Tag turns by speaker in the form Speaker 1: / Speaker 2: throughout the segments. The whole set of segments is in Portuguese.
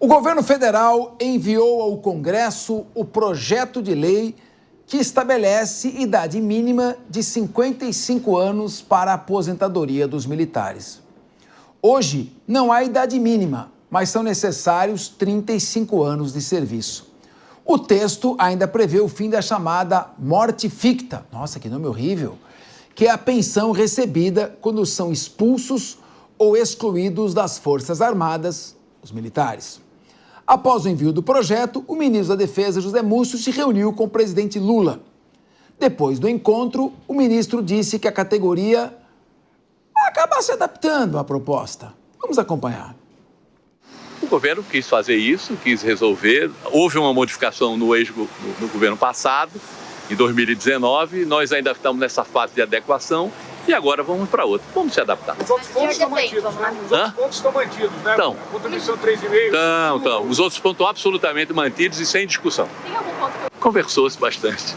Speaker 1: O governo federal enviou ao Congresso o projeto de lei que estabelece idade mínima de 55 anos para a aposentadoria dos militares. Hoje, não há idade mínima, mas são necessários 35 anos de serviço. O texto ainda prevê o fim da chamada morte ficta, nossa, que nome horrível, que é a pensão recebida quando são expulsos ou excluídos das Forças Armadas, os militares. Após o envio do projeto, o ministro da Defesa, José Múcio, se reuniu com o presidente Lula. Depois do encontro, o ministro disse que a categoria acaba se adaptando à proposta. Vamos acompanhar.
Speaker 2: O governo quis fazer isso, quis resolver. Houve uma modificação no governo passado, em 2019. Nós ainda estamos nessa fase de adequação e agora vamos para outra. Vamos se adaptar.
Speaker 3: Os outros pontos estão mantidos, né? Os outros pontos estão mantidos, né?
Speaker 2: Então,
Speaker 3: Contribuição 3,5.
Speaker 2: Então. Os outros pontos estão absolutamente mantidos e sem discussão.
Speaker 4: Tem algum ponto que...
Speaker 2: Conversou-se bastante.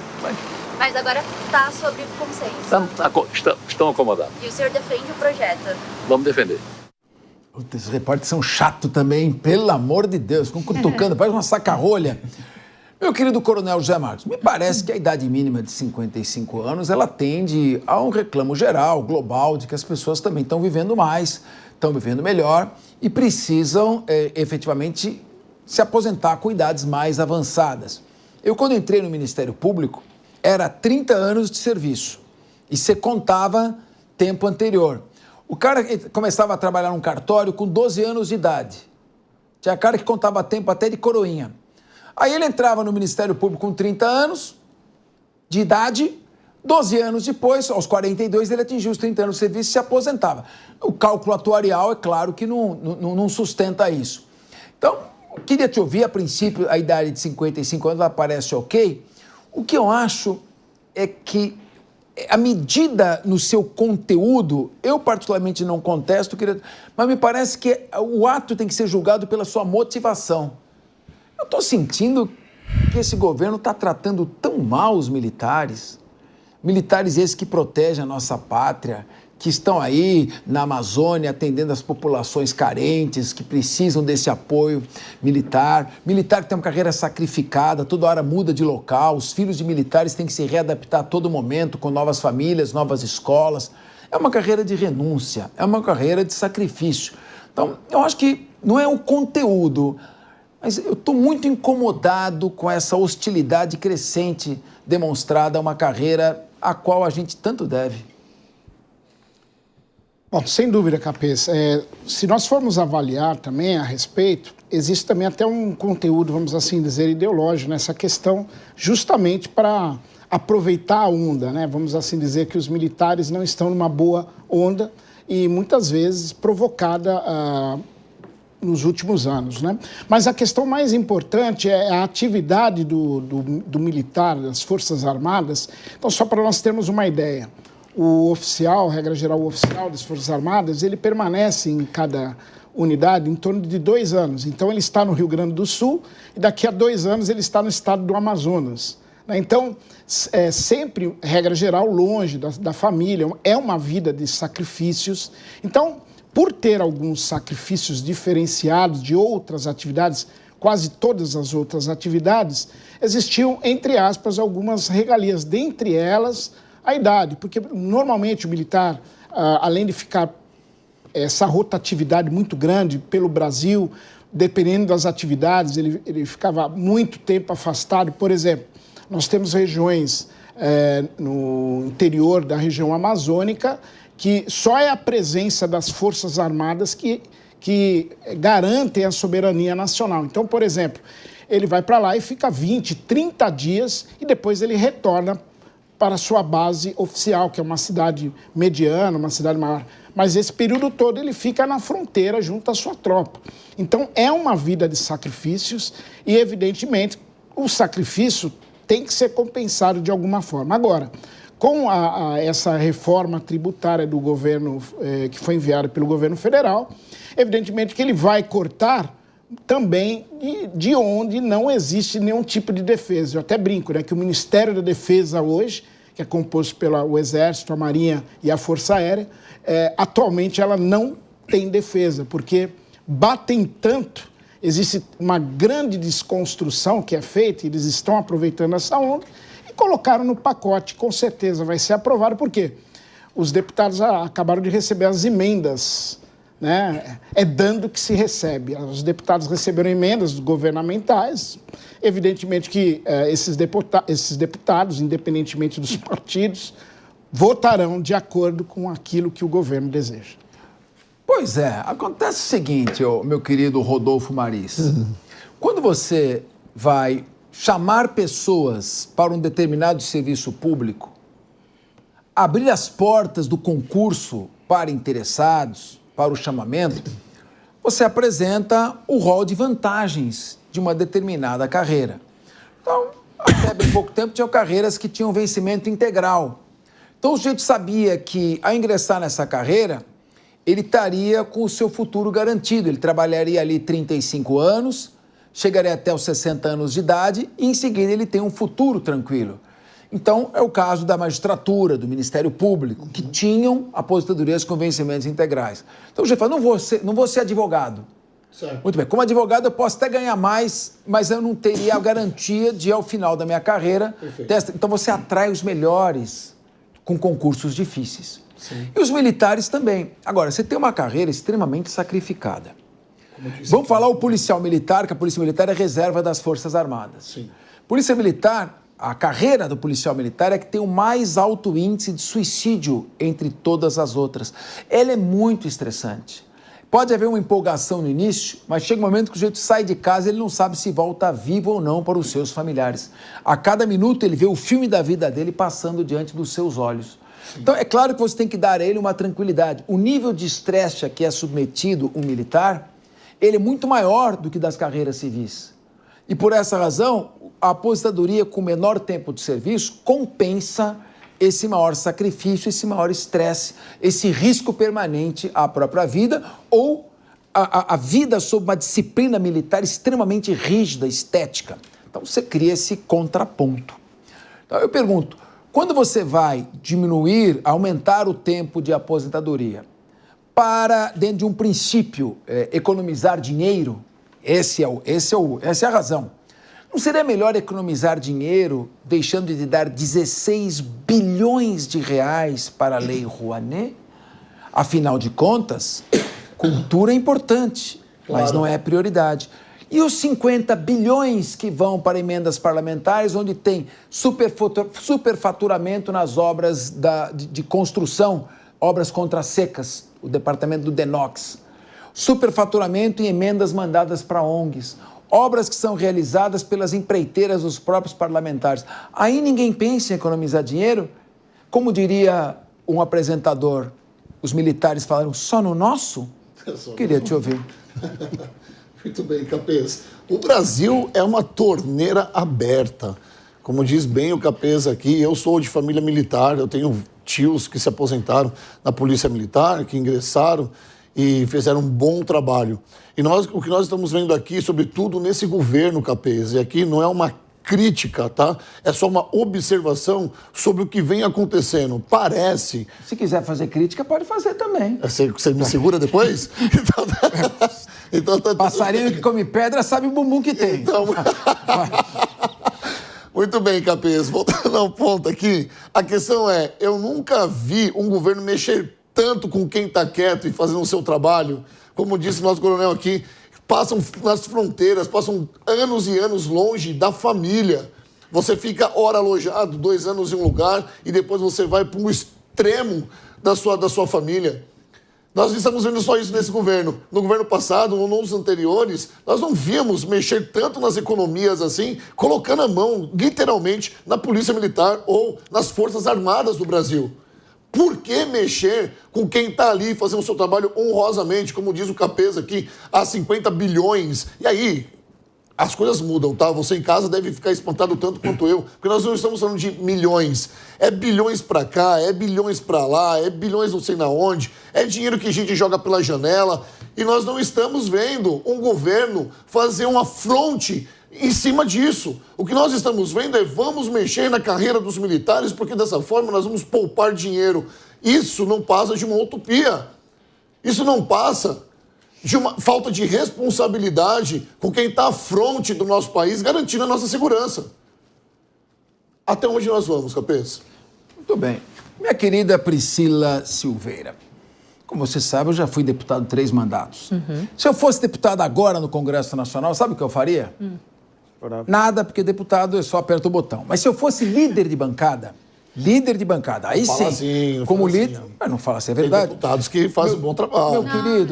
Speaker 4: Mas agora está sobre consenso.
Speaker 2: Estão acomodados.
Speaker 4: E o senhor defende o projeto?
Speaker 2: Vamos defender.
Speaker 1: Esses repórteres são chatos também, pelo amor de Deus, ficam cutucando, parece uma saca-rolha. Meu querido Coronel José Marcos, me parece que a idade mínima de 55 anos, ela tende a um reclamo geral, global, de que as pessoas também estão vivendo mais, estão vivendo melhor e precisam efetivamente se aposentar com idades mais avançadas. Eu, quando entrei no Ministério Público, era 30 anos de serviço e você contava tempo anterior. O cara começava a trabalhar num cartório com 12 anos de idade. Tinha cara que contava tempo até de coroinha. Aí ele entrava no Ministério Público com 30 anos de idade, 12 anos depois, aos 42, ele atingiu os 30 anos de serviço e se aposentava. O cálculo atuarial, é claro que não sustenta isso. Então, eu queria te ouvir, a princípio, a idade de 55 anos ela parece ok. O que eu acho é que a medida no seu conteúdo, eu particularmente não contesto, mas me parece que o ato tem que ser julgado pela sua motivação. Eu estou sentindo que esse governo está tratando tão mal os militares, militares esses que protegem a nossa pátria, que estão aí na Amazônia atendendo as populações carentes, que precisam desse apoio militar, militar que tem uma carreira sacrificada, toda hora muda de local, os filhos de militares têm que se readaptar a todo momento com novas famílias, novas escolas. É uma carreira de renúncia, é uma carreira de sacrifício. Então, eu acho que não é o conteúdo, mas eu estou muito incomodado com essa hostilidade crescente demonstrada a uma carreira a qual a gente tanto deve.
Speaker 5: Bom, sem dúvida, Capês. Se nós formos avaliar também a respeito, existe também até um conteúdo, vamos assim dizer, ideológico nessa questão, justamente para aproveitar a onda, né? Vamos assim dizer que os militares não estão numa boa onda e muitas vezes provocada nos últimos anos, né? Mas a questão mais importante é a atividade do militar, das Forças Armadas. Então, só para nós termos uma ideia, o oficial, regra geral, o oficial das Forças Armadas, ele permanece em cada unidade em torno de 2 anos. Então, ele está no Rio Grande do Sul e daqui a 2 anos ele está no estado do Amazonas. Então, sempre, regra geral, longe da família, é uma vida de sacrifícios. Então, por ter alguns sacrifícios diferenciados de outras atividades, quase todas as outras atividades, existiam, entre aspas, algumas regalias, dentre elas a idade, porque normalmente o militar, além de ficar essa rotatividade muito grande pelo Brasil, dependendo das atividades, ele ficava muito tempo afastado. Por exemplo, nós temos regiões no interior da região amazônica que só é a presença das Forças Armadas que garantem a soberania nacional. Então, por exemplo, ele vai para lá e fica 20, 30 dias e depois ele retorna para a sua base oficial, que é uma cidade mediana, uma cidade maior. Mas esse período todo ele fica na fronteira junto à sua tropa. Então, é uma vida de sacrifícios e, evidentemente, o sacrifício tem que ser compensado de alguma forma. Agora, com essa reforma tributária do governo, que foi enviada pelo governo federal, evidentemente que ele vai cortar também de onde não existe nenhum tipo de defesa. Eu até brinco, né, que o Ministério da Defesa hoje, que é composto pelo Exército, a Marinha e a Força Aérea, atualmente ela não tem defesa, porque batem tanto existe uma grande desconstrução que é feita, eles estão aproveitando essa onda e colocaram no pacote, com certeza vai ser aprovado, por quê? Os deputados acabaram de receber as emendas, né? É dando que se recebe. Os deputados receberam emendas governamentais, evidentemente que esses deputados, independentemente dos partidos, votarão de acordo com aquilo que o governo deseja.
Speaker 1: Pois é, acontece o seguinte, meu querido Rodolfo Maris. Quando você vai chamar pessoas para um determinado serviço público, abrir as portas do concurso para interessados, para o chamamento, você apresenta o rol de vantagens de uma determinada carreira. Então, até bem pouco tempo, tinham carreiras que tinham vencimento integral. Então, o sujeito sabia que, ao ingressar nessa carreira, ele estaria com o seu futuro garantido. Ele trabalharia ali 35 anos, chegaria até os 60 anos de idade e, em seguida, ele tem um futuro tranquilo. Então, é o caso da magistratura, do Ministério Público, que tinham aposentadorias com vencimentos integrais. Então, o sujeito fala, não vou ser advogado. Certo. Muito bem, como advogado eu posso até ganhar mais, mas eu não teria a garantia de, ao final da minha carreira... Então, você atrai os melhores com concursos difíceis. Sim. E os militares também. Agora, você tem uma carreira extremamente sacrificada. Vamos falar o policial militar, que a Polícia Militar é reserva das Forças Armadas. Sim. Polícia Militar... A carreira do policial militar é que tem o mais alto índice de suicídio entre todas as outras. Ela é muito estressante. Pode haver uma empolgação no início, mas chega um momento que o sujeito sai de casa e ele não sabe se volta vivo ou não para os seus familiares. A cada minuto ele vê o filme da vida dele passando diante dos seus olhos. Sim. Então é claro que você tem que dar a ele uma tranquilidade. O nível de estresse a que é submetido um militar, ele é muito maior do que das carreiras civis. E por essa razão, a aposentadoria com menor tempo de serviço compensa esse maior sacrifício, esse maior estresse, esse risco permanente à própria vida ou a vida sob uma disciplina militar extremamente rígida, estética. Então você cria esse contraponto. Então eu pergunto, quando você vai diminuir, aumentar o tempo de aposentadoria para, dentro de um princípio, economizar dinheiro, essa é a razão. Não seria melhor economizar dinheiro deixando de dar 16 bilhões de reais para a Lei Rouanet? Afinal de contas, cultura é importante, claro, mas não é prioridade. E os 50 bilhões que vão para emendas parlamentares, onde tem superfaturamento nas obras de construção, obras contra-secas, o departamento do DENOX. Superfaturamento em emendas mandadas para ONGs. Obras que são realizadas pelas empreiteiras dos próprios parlamentares. Aí ninguém pensa em economizar dinheiro? Como diria um apresentador, os militares falaram, só no nosso? Queria te ouvir.
Speaker 6: Muito bem, Capês. O Brasil é uma torneira aberta. Como diz bem o Capês aqui, eu sou de família militar, eu tenho tios que se aposentaram na Polícia Militar, que ingressaram e fizeram um bom trabalho. E o que nós estamos vendo aqui, sobretudo nesse governo, Capês, e aqui não é uma crítica, tá? É só uma observação sobre o que vem acontecendo. Parece...
Speaker 1: Se quiser fazer crítica, pode fazer também.
Speaker 6: Você me segura depois? Então,
Speaker 1: passarinho que come pedra sabe o bumbum que tem.
Speaker 6: Então... Muito bem, Capês. Voltando ao ponto aqui, a questão é, eu nunca vi um governo mexer tanto com quem está quieto e fazendo o seu trabalho. Como disse o nosso coronel aqui, passam nas fronteiras, passam anos e anos longe da família. Você fica hora alojado, 2 anos em um lugar e depois você vai para um extremo da sua família. Nós estamos vendo só isso nesse governo. No governo passado, ou nos anteriores, nós não víamos mexer tanto nas economias assim, colocando a mão, literalmente, na Polícia Militar ou nas Forças Armadas do Brasil. Por que mexer com quem está ali fazendo o seu trabalho honrosamente, como diz o Capês aqui, a 50 bilhões? E aí, as coisas mudam, tá? Você em casa deve ficar espantado tanto quanto eu, porque nós não estamos falando de milhões. É bilhões para cá, é bilhões para lá, é bilhões não sei na onde, é dinheiro que a gente joga pela janela. E nós não estamos vendo um governo fazer um afronte em cima disso. O que nós estamos vendo é vamos mexer na carreira dos militares porque dessa forma nós vamos poupar dinheiro. Isso não passa de uma utopia. Isso não passa. de uma falta de responsabilidade com quem está à frente do nosso país, garantindo a nossa segurança. Até onde nós vamos, Capês?
Speaker 1: Muito bem. Minha querida Priscila Silveira, como você sabe, eu já fui deputado 3 mandatos. Se eu fosse deputado agora no Congresso Nacional, sabe o que eu faria? Nada, porque deputado é só aperta o botão. Mas se eu fosse líder de bancada, aí
Speaker 6: fala
Speaker 1: sim,
Speaker 6: assim,
Speaker 1: como
Speaker 6: fala
Speaker 1: líder...
Speaker 6: assim,
Speaker 1: mas não fala assim, é
Speaker 6: Tem
Speaker 1: verdade.
Speaker 6: deputados que fazem um bom trabalho.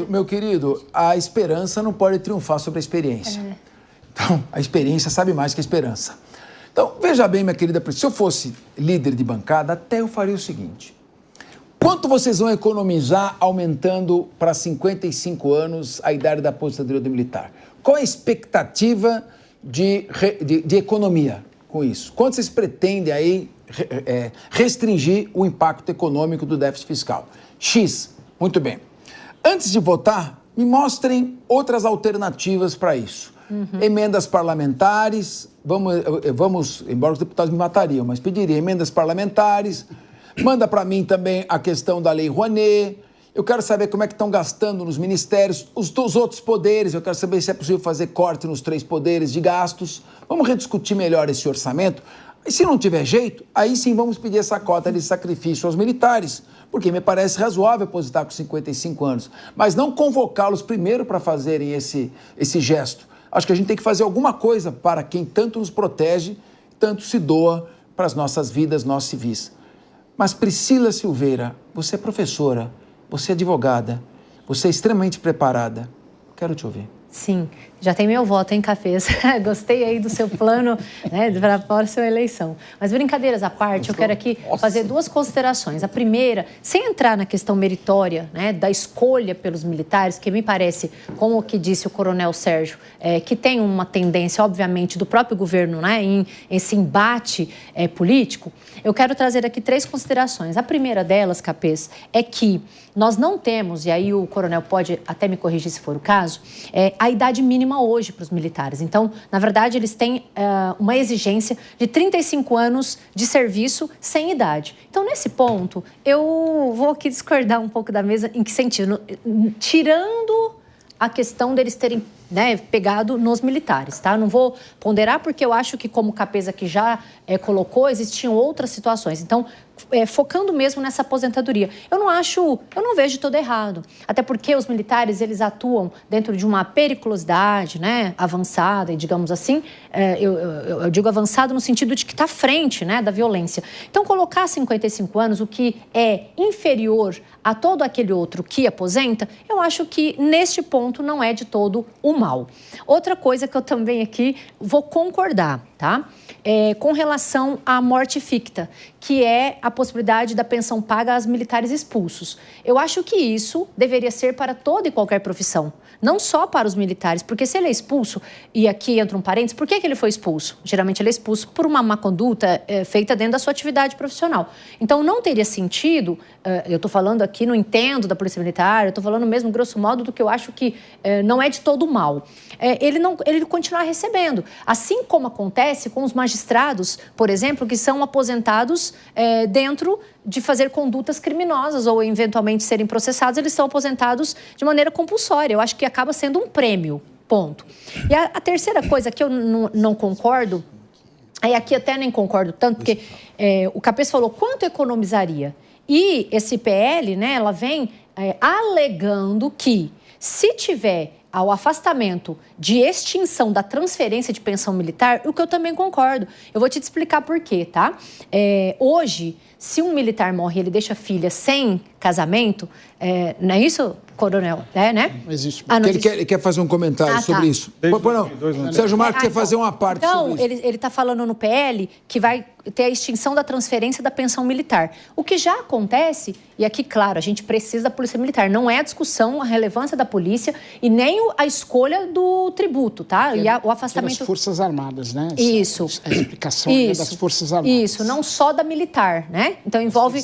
Speaker 1: Meu querido, a esperança não pode triunfar sobre a experiência. Então, a experiência sabe mais que a esperança. Então, veja bem, minha querida Priscila, se eu fosse líder de bancada, até eu faria o seguinte. Quanto vocês vão economizar aumentando para 55 anos a idade da aposentadoria do militar? Qual é a expectativa de economia com isso? Quanto vocês pretendem aí restringir o impacto econômico do déficit fiscal? X. Muito bem. Antes de votar, me mostrem outras alternativas para isso. Emendas parlamentares, vamos, embora os deputados me matariam, mas pediria emendas parlamentares. Manda para mim também a questão da Lei Rouanet. Eu quero saber como é que estão gastando nos ministérios, os outros poderes. Eu quero saber se é possível fazer corte nos 3 poderes de gastos. Vamos rediscutir melhor esse orçamento. E se não tiver jeito, aí sim vamos pedir essa cota de sacrifício aos militares, porque me parece razoável aposentar com 55 anos, mas não convocá-los primeiro para fazerem esse gesto. Acho que a gente tem que fazer alguma coisa para quem tanto nos protege, tanto se doa para as nossas vidas, nós civis. Mas Priscila Silveira, você é professora, você é advogada, você é extremamente preparada. Quero te ouvir.
Speaker 7: Sim, já tem meu voto, hein, Capês? Gostei aí do seu plano, né, para a próxima eleição. Mas brincadeiras à parte, eu quero aqui fazer 2 considerações. A primeira, sem entrar na questão meritória, né, da escolha pelos militares, que me parece, como que disse o coronel Sérgio, que tem uma tendência, obviamente, do próprio governo, né, em esse embate político, eu quero trazer aqui 3 considerações. A primeira delas, Capês, é que nós não temos, e aí o coronel pode até me corrigir se for o caso, a idade mínima hoje para os militares. Então, na verdade, eles têm uma exigência de 35 anos de serviço sem idade. Então, nesse ponto, eu vou aqui discordar um pouco da mesa. Em que sentido? Tirando a questão deles terem, né, pegado nos militares, tá? Não vou ponderar porque eu acho que, como o Capês aqui já colocou, existiam outras situações. Então, focando mesmo nessa aposentadoria. Eu não vejo todo errado. Até porque os militares, eles atuam dentro de uma periculosidade, né, avançada, e digamos assim, eu digo avançado no sentido de que está à frente, né, da violência. Então, colocar 55 anos, o que é inferior a todo aquele outro que aposenta, eu acho que neste ponto não é de todo o mal. Outra coisa que eu também aqui vou concordar, tá? Com relação à morte ficta, que é a possibilidade da pensão paga aos militares expulsos. Eu acho que isso deveria ser para toda e qualquer profissão, não só para os militares, porque se ele é expulso, e aqui entra um parênteses, por que ele foi expulso? Geralmente ele é expulso por uma má conduta feita dentro da sua atividade profissional. Então não teria sentido, eu estou falando aqui, não entendo da Polícia Militar, eu estou falando mesmo grosso modo do que eu acho que não é de todo mal. Ele continuar recebendo, assim como acontece com os magistrados, por exemplo, que são aposentados dentro de fazer condutas criminosas ou eventualmente serem processados, eles são aposentados de maneira compulsória. Eu acho que acaba sendo um prêmio, ponto. E a terceira coisa que eu não concordo, aí aqui até nem concordo tanto, porque o Capês falou quanto economizaria. E esse PL, né, ela vem alegando que se tiver ao afastamento de extinção da transferência de pensão militar, o que eu também concordo. Eu vou te explicar por quê, tá? Hoje, se um militar morre e ele deixa filha sem casamento, não é isso, coronel? Né?
Speaker 5: Não existe.
Speaker 1: Ele quer fazer um comentário sobre isso. Sérgio Marcos quer fazer uma parte sobre isso.
Speaker 7: Ele está falando no PL que vai ter a extinção da transferência da pensão militar. O que já acontece, e aqui, claro, a gente precisa da Polícia Militar. Não é a discussão, a relevância da polícia e nem a escolha do tributo, tá? E o afastamento
Speaker 5: das Forças Armadas, né?
Speaker 7: Isso.
Speaker 5: A explicação das Forças Armadas.
Speaker 7: Isso, não só da militar, né? Então envolve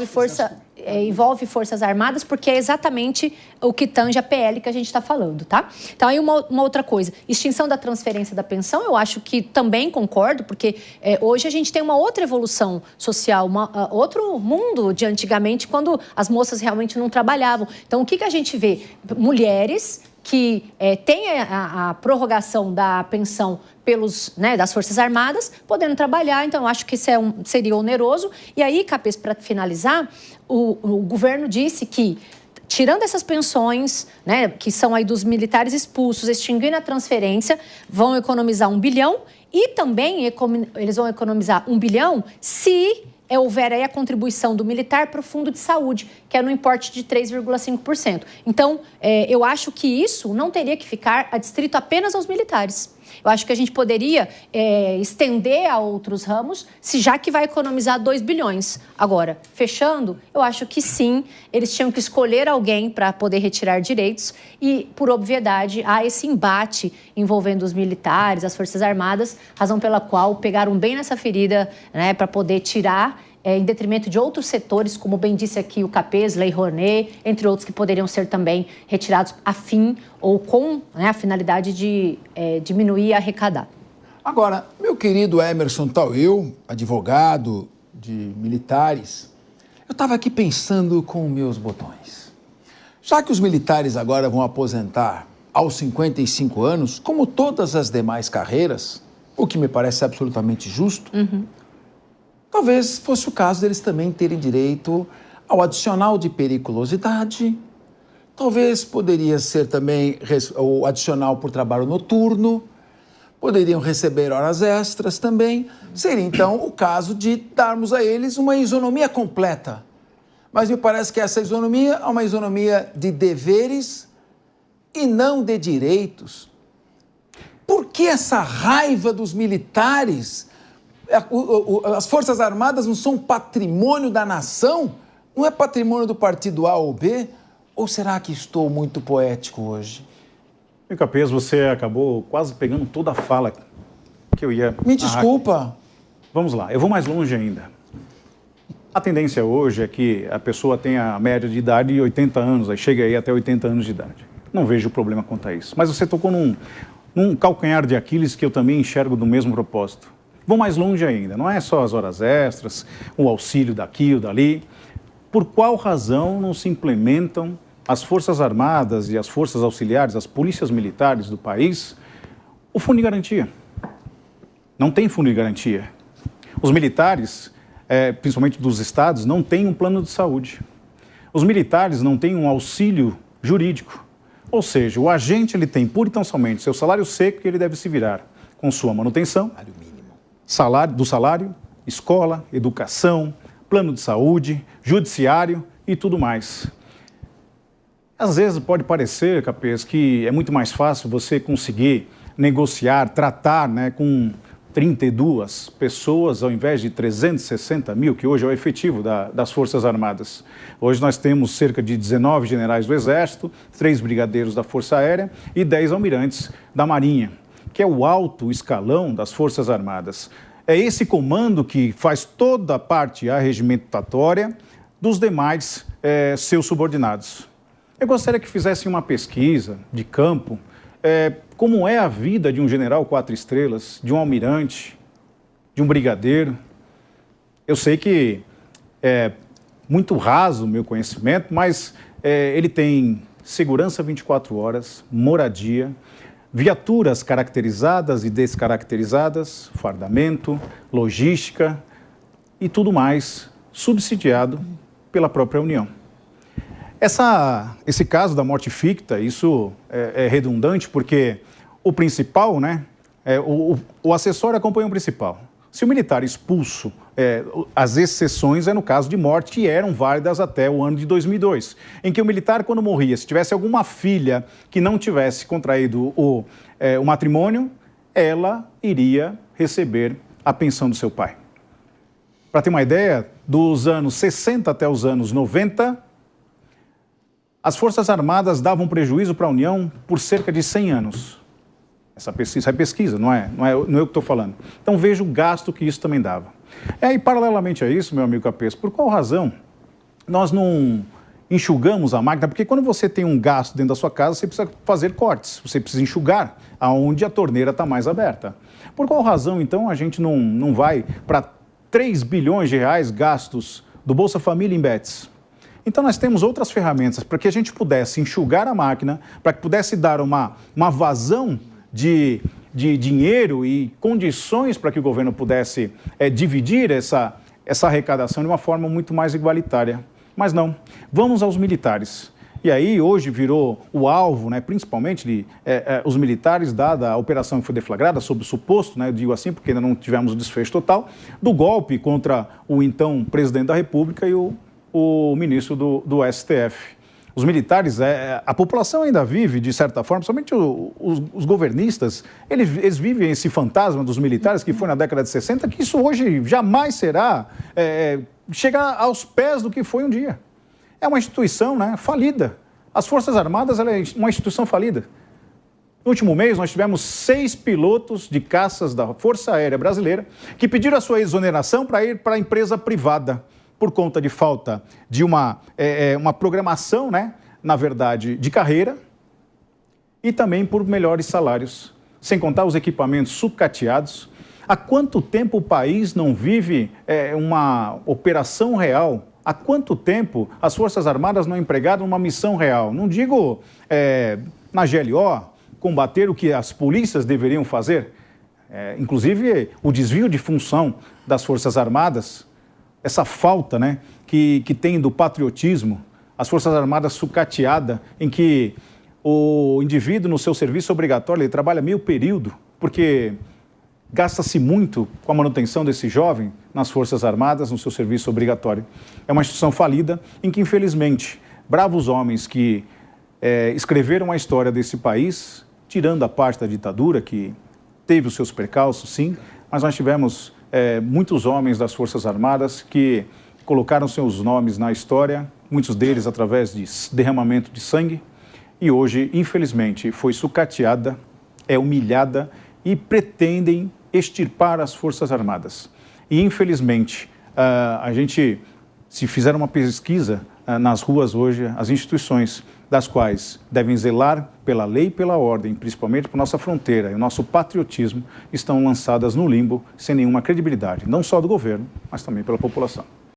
Speaker 7: força... envolve Forças Armadas, porque é exatamente o que tange a PL que a gente está falando, tá? Então, aí uma outra coisa, extinção da transferência da pensão, eu acho que também concordo, porque hoje a gente tem uma outra evolução social, outro mundo de antigamente, quando as moças realmente não trabalhavam. Então, o que a gente vê? Mulheres que têm a prorrogação da pensão das Forças Armadas, podendo trabalhar. Então, eu acho que isso seria oneroso. E aí, Capês, para finalizar, o governo disse que, tirando essas pensões, né, que são aí dos militares expulsos, extinguindo a transferência, vão economizar 1 bilhão e também eles vão economizar 1 bilhão se houver aí a contribuição do militar para o fundo de saúde, que é no importe de 3,5%. Então, eu acho que isso não teria que ficar adstrito apenas aos militares. Eu acho que a gente poderia estender a outros ramos, já que vai economizar 2 bilhões. Agora, fechando, eu acho que sim, eles tinham que escolher alguém para poder retirar direitos e, por obviedade, há esse embate envolvendo os militares, as Forças Armadas, razão pela qual pegaram bem nessa ferida, né, para poder tirar em detrimento de outros setores, como bem disse aqui o Capês, Lei Rouanet, entre outros que poderiam ser também retirados a fim ou com a finalidade de diminuir e arrecadar.
Speaker 1: Agora, meu querido Emerson Tauil, advogado de militares, eu estava aqui pensando com meus botões. Já que os militares agora vão aposentar aos 55 anos, como todas as demais carreiras, o que me parece absolutamente justo, talvez fosse o caso deles também terem direito ao adicional de periculosidade. Talvez poderia ser também o adicional por trabalho noturno. Poderiam receber horas extras também. Seria, então, o caso de darmos a eles uma isonomia completa. Mas me parece que essa isonomia é uma isonomia de deveres e não de direitos. Por que essa raiva dos militares? As Forças Armadas não são patrimônio da nação? Não é patrimônio do partido A ou B? Ou será que estou muito poético hoje?
Speaker 8: Meu Capês, você acabou quase pegando toda a fala que eu ia...
Speaker 1: Me desculpa.
Speaker 8: Vamos lá, eu vou mais longe ainda. A tendência hoje é que a pessoa tenha a média de idade de 80 anos, aí chega aí até 80 anos de idade. Não vejo problema quanto a isso. Mas você tocou num calcanhar de Aquiles que eu também enxergo do mesmo propósito. Vou mais longe ainda, não é só as horas extras, o auxílio daqui ou dali. Por qual razão não se implementam as Forças Armadas e as Forças Auxiliares, as polícias militares do país, o fundo de garantia? Não tem fundo de garantia. Os militares, principalmente dos estados, não têm um plano de saúde. Os militares não têm um auxílio jurídico. Ou seja, o agente ele tem pura e tão somente seu salário seco e ele deve se virar com sua manutenção, salário, escola, educação, plano de saúde, judiciário e tudo mais. Às vezes pode parecer, Capês, que é muito mais fácil você conseguir negociar, tratar, né, com 32 pessoas ao invés de 360 mil, que hoje é o efetivo das Forças Armadas. Hoje nós temos cerca de 19 generais do Exército, 3 brigadeiros da Força Aérea e 10 almirantes da Marinha, que é o alto escalão das Forças Armadas. É esse comando que faz toda a parte arregimentatória dos demais seus subordinados. Eu gostaria que fizessem uma pesquisa de campo, como é a vida de um general 4 estrelas, de um almirante, de um brigadeiro. Eu sei que é muito raso o meu conhecimento, mas ele tem segurança 24 horas, moradia, viaturas caracterizadas e descaracterizadas, fardamento, logística e tudo mais, subsidiado pela própria União. Esse caso da morte ficta, isso é redundante porque o principal, né, o acessório acompanha o principal. Se o militar expulso, as exceções no caso de morte que eram válidas até o ano de 2002, em que o militar, quando morria, se tivesse alguma filha que não tivesse contraído o matrimônio, ela iria receber a pensão do seu pai. Para ter uma ideia, dos anos 60 até os anos 90, as Forças Armadas davam prejuízo para a União por cerca de 100 anos. Essa é pesquisa, não é eu que estou falando. Então veja o gasto que isso também dava. E paralelamente a isso, meu amigo Capês, por qual razão nós não enxugamos a máquina, porque quando você tem um gasto dentro da sua casa, você precisa fazer cortes, você precisa enxugar aonde a torneira está mais aberta. Por qual razão, então, a gente não vai para 3 bilhões de reais gastos do Bolsa Família em bets? Então, nós temos outras ferramentas para que a gente pudesse enxugar a máquina, para que pudesse dar uma vazão de dinheiro e condições para que o governo pudesse dividir essa arrecadação de uma forma muito mais igualitária. Mas não, vamos aos militares. E aí hoje virou o alvo, né, principalmente os militares, dada a operação que foi deflagrada, sob o suposto, né, eu digo assim porque ainda não tivemos o desfecho total, do golpe contra o então presidente da República e o ministro do STF. Os militares, a população ainda vive, de certa forma, somente os governistas, eles vivem esse fantasma dos militares que foi na década de 60, que isso hoje jamais será chegar aos pés do que foi um dia. É uma instituição, né, falida. As Forças Armadas ela é uma instituição falida. No último mês, nós tivemos 6 pilotos de caças da Força Aérea Brasileira que pediram a sua exoneração para ir para a empresa privada, por conta de falta de uma programação, né, na verdade, de carreira, e também por melhores salários, sem contar os equipamentos sucateados. Há quanto tempo o país não vive uma operação real? Há quanto tempo as Forças Armadas não empregaram uma missão real? Não digo na GLO, combater o que as polícias deveriam fazer, inclusive o desvio de função das Forças Armadas, essa falta, né, que tem do patriotismo, as Forças Armadas sucateada, em que o indivíduo no seu serviço obrigatório ele trabalha meio período, porque gasta-se muito com a manutenção desse jovem nas Forças Armadas, no seu serviço obrigatório. É uma instituição falida em que, infelizmente, bravos homens que escreveram a história desse país, tirando a parte da ditadura, que teve os seus percalços, sim, mas nós tivemos muitos homens das Forças Armadas que colocaram seus nomes na história, muitos deles através de derramamento de sangue, e hoje, infelizmente, foi sucateada, humilhada e pretendem extirpar as Forças Armadas. E, infelizmente, a gente, se fizer uma pesquisa nas ruas hoje, as instituições das quais devem zelar pela lei e pela ordem, principalmente por nossa fronteira e o nosso patriotismo, estão lançadas no limbo sem nenhuma credibilidade, não só do governo, mas também pela população.